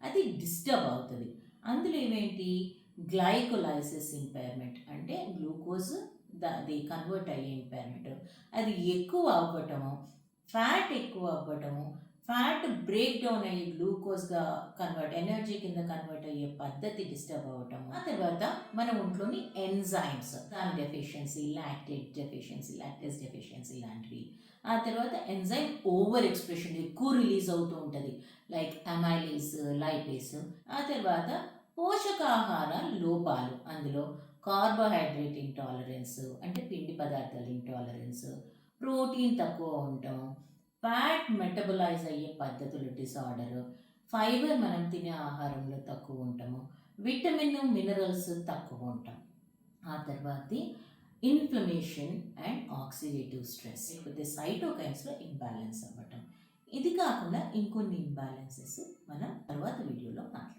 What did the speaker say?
అది డిస్టర్బ్ అవుతుంది. అందులో ఏమేంటి గ్లైకోలైసిస్ ఇంపైర్మెంట్ అంటే గ్లూకోజ్ అది కన్వర్ట్ అయ్యే ఇంపైర్మెంట్ అది ఎక్కువ అవ్వటము, ఫ్యాట్ ఎక్కువ అవ్వటము, ఫ్యాట్ బ్రేక్ డౌన్ అయ్యి గ్లూకోజ్గా ఎనర్జీ కింద కన్వర్ట్ అయ్యే పద్ధతి డిస్టర్బ్ అవ్వటం. ఆ తర్వాత మన ఒంట్లోని ఎంజైమ్స్ డెఫిషియన్సీ, లాక్టేజ్ డెఫిషియన్సీ లాంటివి. ఆ తర్వాత ఎంజైమ్ ఓవర్ ఎక్స్ప్రెషన్ ఎక్కువ రిలీజ్ అవుతూ ఉంటుంది, లైక్ అమైలేస్, లైపేస్. ఆ తర్వాత పోషకాహార లోపాలు, అందులో కార్బోహైడ్రేట్ ఇంటాలరెన్స్ అంటే పిండి పదార్థాల ఇంటాలరెన్స్, ప్రోటీన్ తక్కువ ఉండటం, ఫ్యాట్ మెటబలైజ్ అయ్యే పద్ధతులు డిసార్డర్, ఫైబర్ మనం తినే ఆహారంలో తక్కువ ఉంటాము, విటమిన్ మినరల్స్ తక్కువ ఉంటాం. ఆ తర్వాతది ఇన్ఫ్లమేషన్ అండ్ ఆక్సిడేటివ్ స్ట్రెస్, లేకపోతే సైటోకైన్స్లో ఇంబ్యాలెన్స్ అవ్వటం. ఇది కాకుండా ఇంకొన్ని ఇంబ్యాలెన్సెస్ మనం తర్వాత వీడియోలో మాట్లాడతాం.